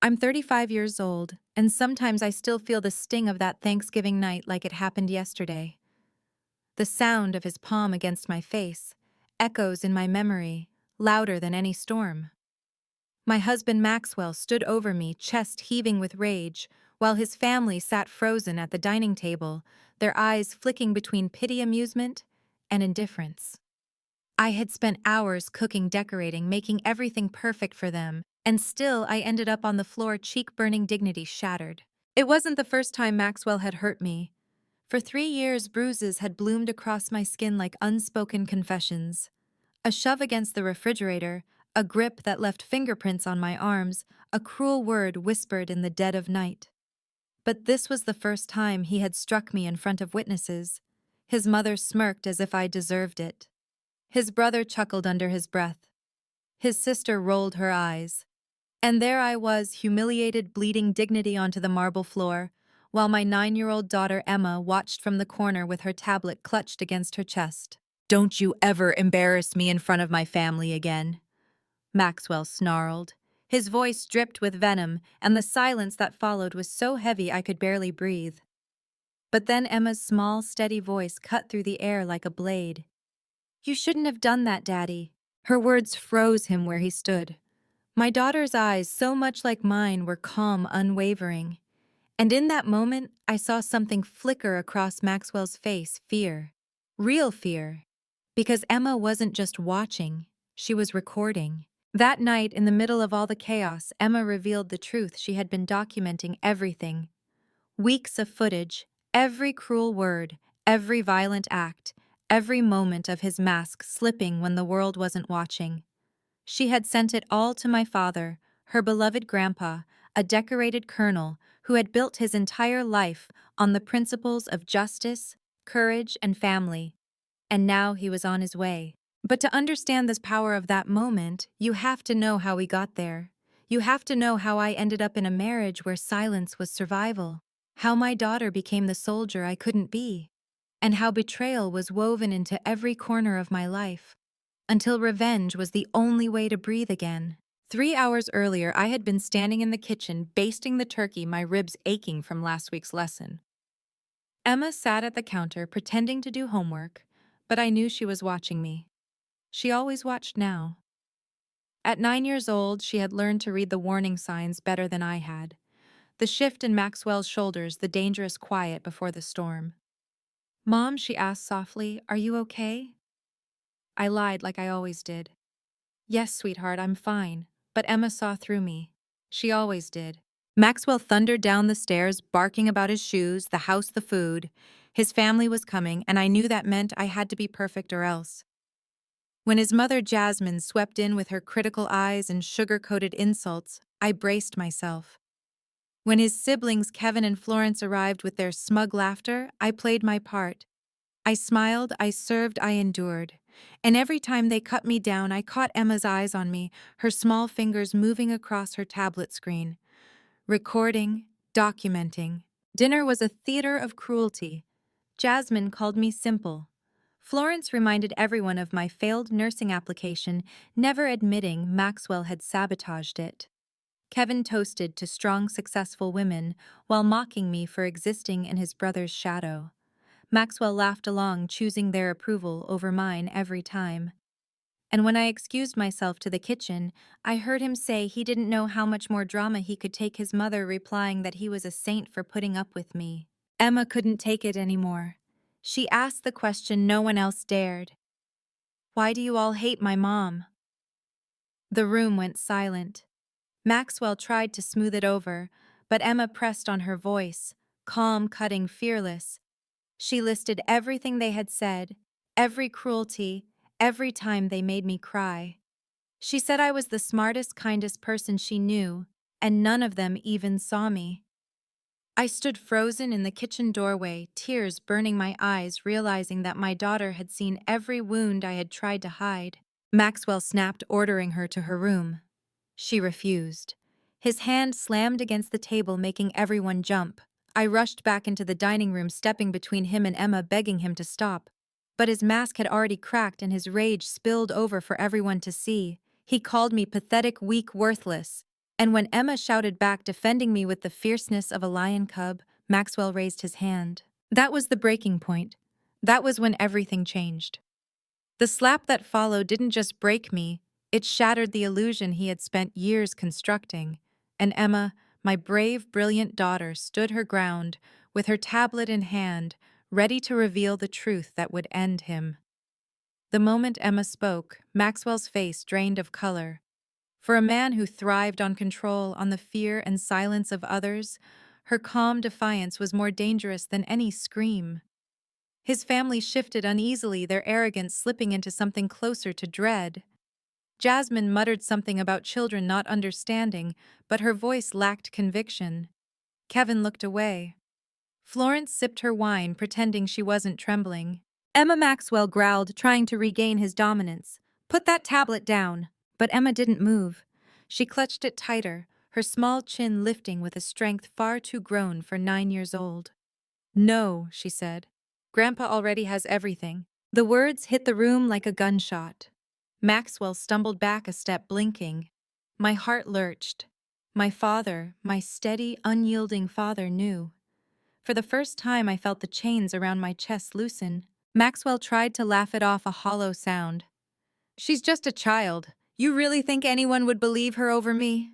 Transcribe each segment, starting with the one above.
I'm 35 years old, and sometimes I still feel the sting of that Thanksgiving night like it happened yesterday. The sound of his palm against my face echoes in my memory, louder than any storm. My husband Maxwell stood over me, chest heaving with rage, while his family sat frozen at the dining table, their eyes flicking between pity, amusement, and indifference. I had spent hours cooking, decorating, making everything perfect for them, and still I ended up on the floor, cheek-burning, dignity shattered. It wasn't the first time Maxwell had hurt me. For 3 years, bruises had bloomed across my skin like unspoken confessions. A shove against the refrigerator, a grip that left fingerprints on my arms, a cruel word whispered in the dead of night. But this was the first time he had struck me in front of witnesses. His mother smirked as if I deserved it. His brother chuckled under his breath. His sister rolled her eyes. And there I was, humiliated, bleeding dignity onto the marble floor, while my 9-year-old daughter Emma watched from the corner with her tablet clutched against her chest. "Don't you ever embarrass me in front of my family again," Maxwell snarled. His voice dripped with venom, and the silence that followed was so heavy I could barely breathe. But then Emma's small, steady voice cut through the air like a blade. "You shouldn't have done that, Daddy." Her words froze him where he stood. My daughter's eyes, so much like mine, were calm, unwavering. And in that moment, I saw something flicker across Maxwell's face, fear. Real fear. Because Emma wasn't just watching, she was recording. That night, in the middle of all the chaos, Emma revealed the truth. She had been documenting everything. Weeks of footage, every cruel word, every violent act, every moment of his mask slipping when the world wasn't watching. She had sent it all to my father, her beloved grandpa, a decorated colonel who had built his entire life on the principles of justice, courage, and family. And now he was on his way. But to understand this power of that moment, you have to know how we got there. You have to know how I ended up in a marriage where silence was survival, how my daughter became the soldier I couldn't be, and how betrayal was woven into every corner of my life, until revenge was the only way to breathe again. 3 hours earlier, I had been standing in the kitchen, basting the turkey, my ribs aching from last week's lesson. Emma sat at the counter, pretending to do homework, but I knew she was watching me. She always watched now. At 9 years old, she had learned to read the warning signs better than I had. The shift in Maxwell's shoulders, the dangerous quiet before the storm. "Mom," she asked softly, "are you okay?" I lied like I always did. "Yes, sweetheart, I'm fine." But Emma saw through me. She always did. Maxwell thundered down the stairs, barking about his shoes, the house, the food. His family was coming, and I knew that meant I had to be perfect or else. When his mother Jasmine swept in with her critical eyes and sugar-coated insults, I braced myself. When his siblings Kevin and Florence arrived with their smug laughter, I played my part. I smiled, I served, I endured. And every time they cut me down, I caught Emma's eyes on me, her small fingers moving across her tablet screen. Recording, documenting. Dinner was a theater of cruelty. Jasmine called me simple. Florence reminded everyone of my failed nursing application, never admitting Maxwell had sabotaged it. Kevin toasted to strong, successful women while mocking me for existing in his brother's shadow. Maxwell laughed along, choosing their approval over mine every time. And when I excused myself to the kitchen, I heard him say he didn't know how much more drama he could take, his mother replying that he was a saint for putting up with me. Emma couldn't take it anymore. She asked the question no one else dared. "Why do you all hate my mom?" The room went silent. Maxwell tried to smooth it over, but Emma pressed on her voice, calm, cutting, fearless. She listed everything they had said, every cruelty, every time they made me cry. She said I was the smartest, kindest person she knew, and none of them even saw me. I stood frozen in the kitchen doorway, tears burning my eyes, realizing that my daughter had seen every wound I had tried to hide. Maxwell snapped, ordering her to her room. She refused. His hand slammed against the table, making everyone jump. I rushed back into the dining room, stepping between him and Emma, begging him to stop. But his mask had already cracked and his rage spilled over for everyone to see. He called me pathetic, weak, worthless. And when Emma shouted back, defending me with the fierceness of a lion cub, Maxwell raised his hand. That was the breaking point. That was when everything changed. The slap that followed didn't just break me, it shattered the illusion he had spent years constructing. And Emma, my brave, brilliant daughter, stood her ground, with her tablet in hand, ready to reveal the truth that would end him. The moment Emma spoke, Maxwell's face drained of color. For a man who thrived on control, on the fear and silence of others, her calm defiance was more dangerous than any scream. His family shifted uneasily, their arrogance slipping into something closer to dread. Jasmine muttered something about children not understanding, but her voice lacked conviction. Kevin looked away. Florence sipped her wine, pretending she wasn't trembling. Emma Maxwell growled, trying to regain his dominance. "Put that tablet down." But Emma didn't move. She clutched it tighter, her small chin lifting with a strength far too grown for 9 years old. "No," she said. "Grandpa already has everything." The words hit the room like a gunshot. Maxwell stumbled back a step, blinking. My heart lurched. My father, my steady, unyielding father, knew. For the first time I felt the chains around my chest loosen. Maxwell tried to laugh it off, a hollow sound. "She's just a child. You really think anyone would believe her over me?"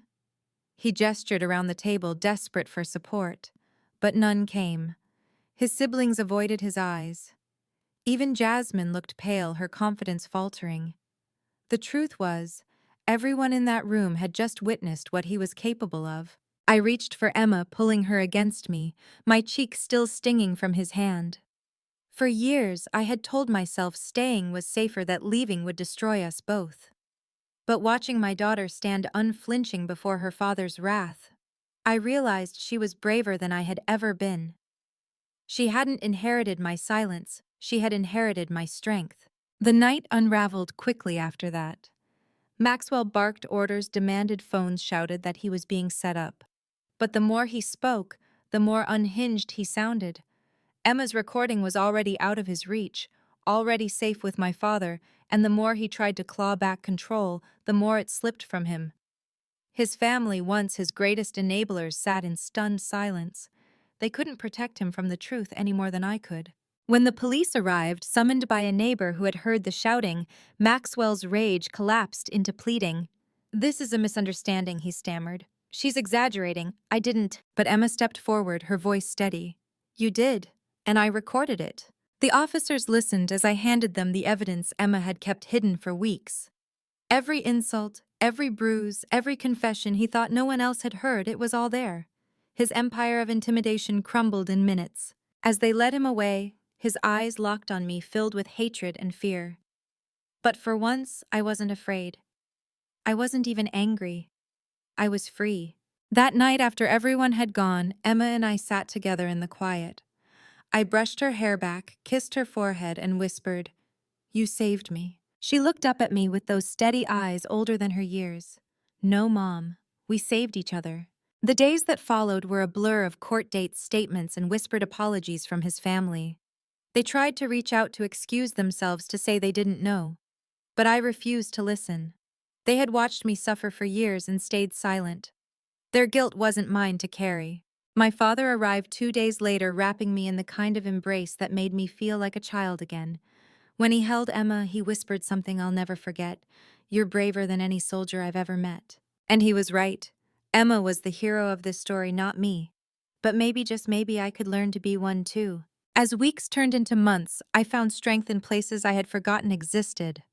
He gestured around the table, desperate for support. But none came. His siblings avoided his eyes. Even Jasmine looked pale, her confidence faltering. The truth was, everyone in that room had just witnessed what he was capable of. I reached for Emma, pulling her against me, my cheek still stinging from his hand. For years, I had told myself staying was safer, that leaving would destroy us both. But watching my daughter stand unflinching before her father's wrath, I realized she was braver than I had ever been. She hadn't inherited my silence, she had inherited my strength. The night unraveled quickly after that. Maxwell barked orders, demanded phones, shouted that he was being set up. But the more he spoke, the more unhinged he sounded. Emma's recording was already out of his reach, already safe with my father, and the more he tried to claw back control, the more it slipped from him. His family, once his greatest enablers, sat in stunned silence. They couldn't protect him from the truth any more than I could. When the police arrived, summoned by a neighbor who had heard the shouting, Maxwell's rage collapsed into pleading. "This is a misunderstanding," he stammered. "She's exaggerating. I didn't." But Emma stepped forward, her voice steady. "You did, and I recorded it." The officers listened as I handed them the evidence Emma had kept hidden for weeks. Every insult, every bruise, every confession he thought no one else had heard, it was all there. His empire of intimidation crumbled in minutes. As they led him away, his eyes locked on me, filled with hatred and fear. But for once, I wasn't afraid. I wasn't even angry. I was free. That night, after everyone had gone, Emma and I sat together in the quiet. I brushed her hair back, kissed her forehead, and whispered, "You saved me." She looked up at me with those steady eyes older than her years. "No, Mom. We saved each other." The days that followed were a blur of court dates, statements, and whispered apologies from his family. They tried to reach out to excuse themselves, to say they didn't know. But I refused to listen. They had watched me suffer for years and stayed silent. Their guilt wasn't mine to carry. My father arrived 2 days later, wrapping me in the kind of embrace that made me feel like a child again. When he held Emma, he whispered something I'll never forget. "You're braver than any soldier I've ever met." And he was right. Emma was the hero of this story, not me. But maybe, just maybe, I could learn to be one too. As weeks turned into months, I found strength in places I had forgotten existed.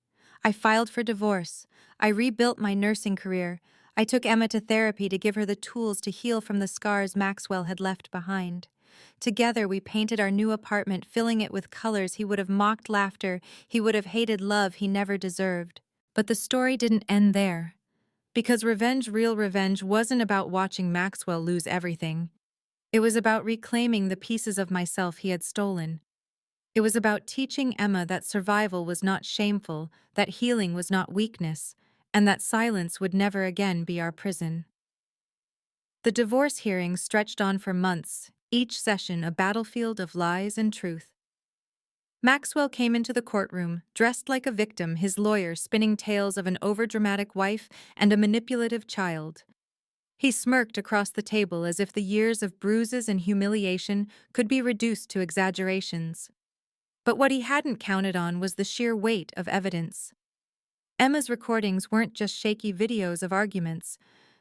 I filed for divorce. I rebuilt my nursing career. I took Emma to therapy to give her the tools to heal from the scars Maxwell had left behind. Together, we painted our new apartment, filling it with colors he would have mocked, laughter he would have hated, love he never deserved. But the story didn't end there. Because revenge, real revenge, wasn't about watching Maxwell lose everything. It was about reclaiming the pieces of myself he had stolen. It was about teaching Emma that survival was not shameful, that healing was not weakness, and that silence would never again be our prison. The divorce hearing stretched on for months, each session a battlefield of lies and truth. Maxwell came into the courtroom, dressed like a victim, his lawyer spinning tales of an overdramatic wife and a manipulative child. He smirked across the table as if the years of bruises and humiliation could be reduced to exaggerations. But what he hadn't counted on was the sheer weight of evidence. Emma's recordings weren't just shaky videos of arguments.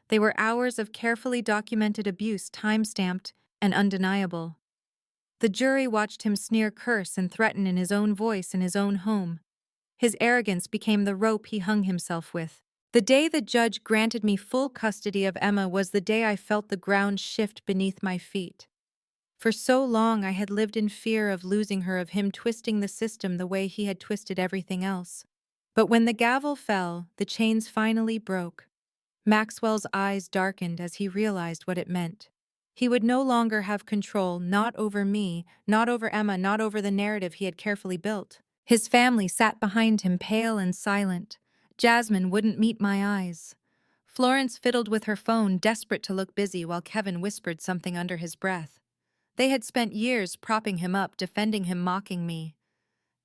They were hours of carefully documented abuse, time-stamped and undeniable. The jury watched him sneer, curse, and threaten in his own voice in his own home. His arrogance became the rope he hung himself with. The day the judge granted me full custody of Emma was the day I felt the ground shift beneath my feet. For so long I had lived in fear of losing her, of him twisting the system the way he had twisted everything else. But when the gavel fell, the chains finally broke. Maxwell's eyes darkened as he realized what it meant. He would no longer have control, not over me, not over Emma, not over the narrative he had carefully built. His family sat behind him, pale and silent. Jasmine wouldn't meet my eyes. Florence fiddled with her phone, desperate to look busy, while Kevin whispered something under his breath. They had spent years propping him up, defending him, mocking me.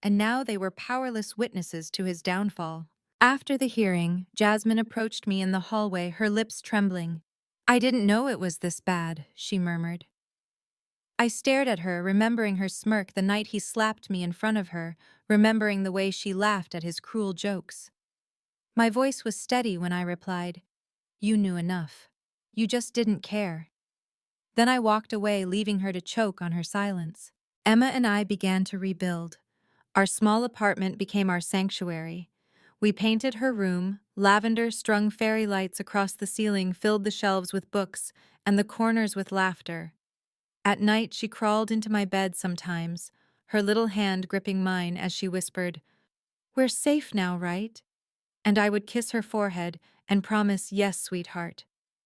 And now they were powerless witnesses to his downfall. After the hearing, Jasmine approached me in the hallway, her lips trembling. "I didn't know it was this bad," she murmured. I stared at her, remembering her smirk the night he slapped me in front of her, remembering the way she laughed at his cruel jokes. My voice was steady when I replied, "You knew enough. You just didn't care." Then I walked away, leaving her to choke on her silence. Emma and I began to rebuild. Our small apartment became our sanctuary. We painted her room, lavender-strung fairy lights across the ceiling filled the shelves with books and the corners with laughter. At night she crawled into my bed sometimes, her little hand gripping mine as she whispered, "We're safe now, right?" And I would kiss her forehead and promise, "Yes, sweetheart,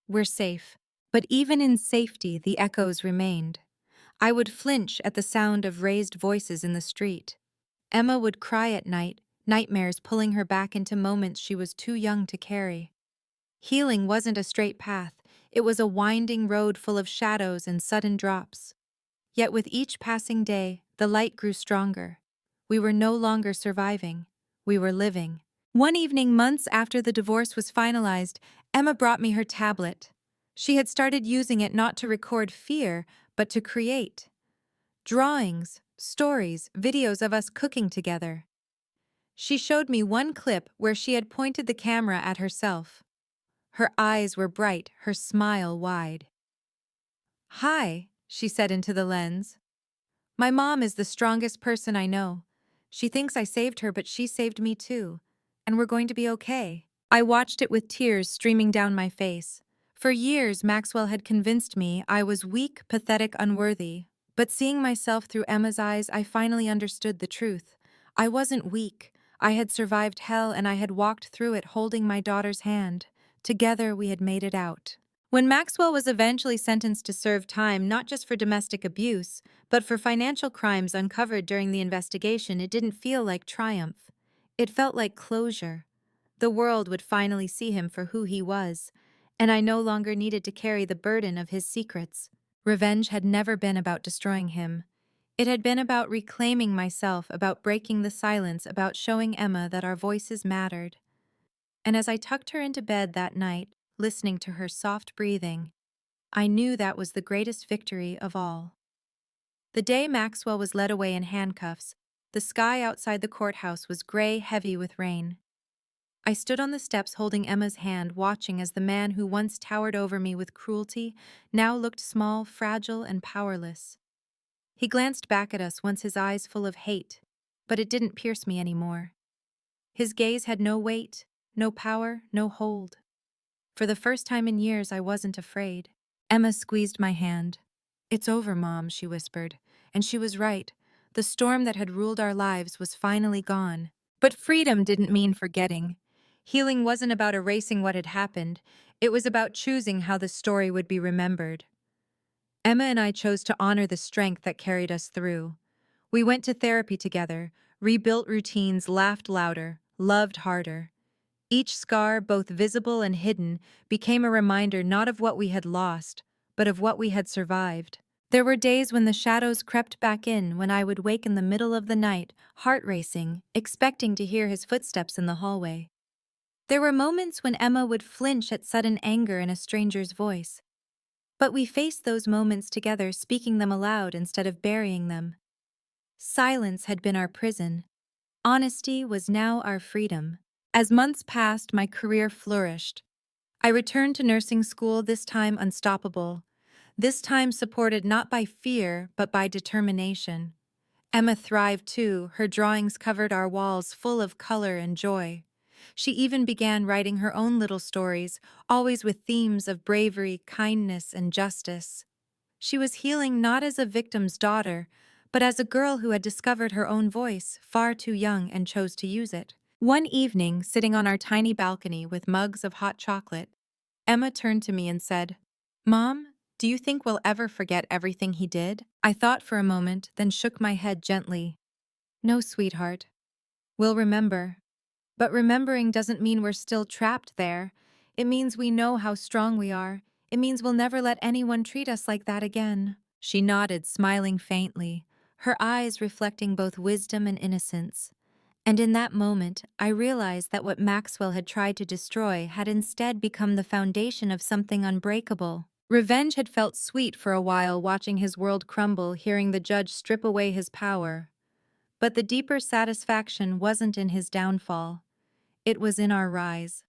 we're safe." But even in safety, the echoes remained. I would flinch at the sound of raised voices in the street. Emma would cry at night, nightmares pulling her back into moments she was too young to carry. Healing wasn't a straight path. It was a winding road full of shadows and sudden drops. Yet with each passing day, the light grew stronger. We were no longer surviving. We were living. One evening, months after the divorce was finalized, Emma brought me her tablet. She had started using it not to record fear, but to create. Drawings, stories, videos of us cooking together. She showed me one clip where she had pointed the camera at herself. Her eyes were bright, her smile wide. "Hi," she said into the lens. "My mom is the strongest person I know. She thinks I saved her, but she saved me too. And we're going to be okay." I watched it with tears streaming down my face. For years, Maxwell had convinced me I was weak, pathetic, unworthy. But seeing myself through Emma's eyes, I finally understood the truth. I wasn't weak. I had survived hell, and I had walked through it holding my daughter's hand. Together, we had made it out. When Maxwell was eventually sentenced to serve time not just for domestic abuse, but for financial crimes uncovered during the investigation, it didn't feel like triumph. It felt like closure. The world would finally see him for who he was, and I no longer needed to carry the burden of his secrets. Revenge had never been about destroying him. It had been about reclaiming myself, about breaking the silence, about showing Emma that our voices mattered. And as I tucked her into bed that night, listening to her soft breathing, I knew that was the greatest victory of all. The day Maxwell was led away in handcuffs, the sky outside the courthouse was gray, heavy with rain. I stood on the steps holding Emma's hand, watching as the man who once towered over me with cruelty now looked small, fragile, and powerless. He glanced back at us, once his eyes full of hate, but it didn't pierce me anymore. His gaze had no weight, no power, no hold. For the first time in years, I wasn't afraid. Emma squeezed my hand. "It's over, Mom," she whispered. And she was right. The storm that had ruled our lives was finally gone. But freedom didn't mean forgetting. Healing wasn't about erasing what had happened. It was about choosing how the story would be remembered. Emma and I chose to honor the strength that carried us through. We went to therapy together, rebuilt routines, laughed louder, loved harder. Each scar, both visible and hidden, became a reminder not of what we had lost, but of what we had survived. There were days when the shadows crept back in, when I would wake in the middle of the night, heart racing, expecting to hear his footsteps in the hallway. There were moments when Emma would flinch at sudden anger in a stranger's voice. But we faced those moments together, speaking them aloud instead of burying them. Silence had been our prison. Honesty was now our freedom. As months passed, my career flourished. I returned to nursing school, this time unstoppable. This time supported not by fear, but by determination. Emma thrived too. Her drawings covered our walls full of color and joy. She even began writing her own little stories, always with themes of bravery, kindness, and justice. She was healing not as a victim's daughter, but as a girl who had discovered her own voice, far too young, and chose to use it. One evening, sitting on our tiny balcony with mugs of hot chocolate, Emma turned to me and said, "Mom, do you think we'll ever forget everything he did?" I thought for a moment, then shook my head gently. "No, sweetheart. We'll remember. But remembering doesn't mean we're still trapped there. It means we know how strong we are. It means we'll never let anyone treat us like that again." She nodded, smiling faintly, her eyes reflecting both wisdom and innocence. And in that moment, I realized that what Maxwell had tried to destroy had instead become the foundation of something unbreakable. Revenge had felt sweet for a while, watching his world crumble, hearing the judge strip away his power. But the deeper satisfaction wasn't in his downfall. It was in our rise.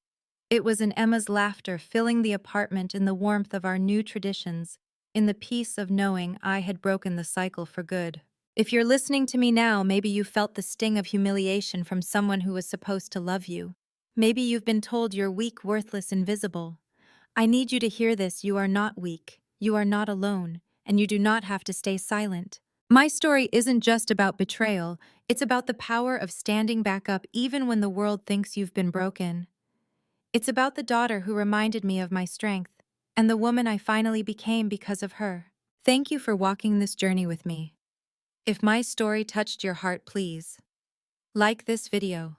It was in Emma's laughter filling the apartment, in the warmth of our new traditions, in the peace of knowing I had broken the cycle for good. If you're listening to me now, maybe you felt the sting of humiliation from someone who was supposed to love you. Maybe you've been told you're weak, worthless, invisible. I need you to hear this. You are not weak. You are not alone, and you do not have to stay silent. My story isn't just about betrayal, it's about the power of standing back up even when the world thinks you've been broken. It's about the daughter who reminded me of my strength, and the woman I finally became because of her. Thank you for walking this journey with me. If my story touched your heart, please like this video,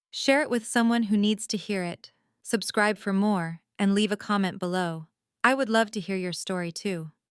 share it with someone who needs to hear it, subscribe for more, and leave a comment below. I would love to hear your story too.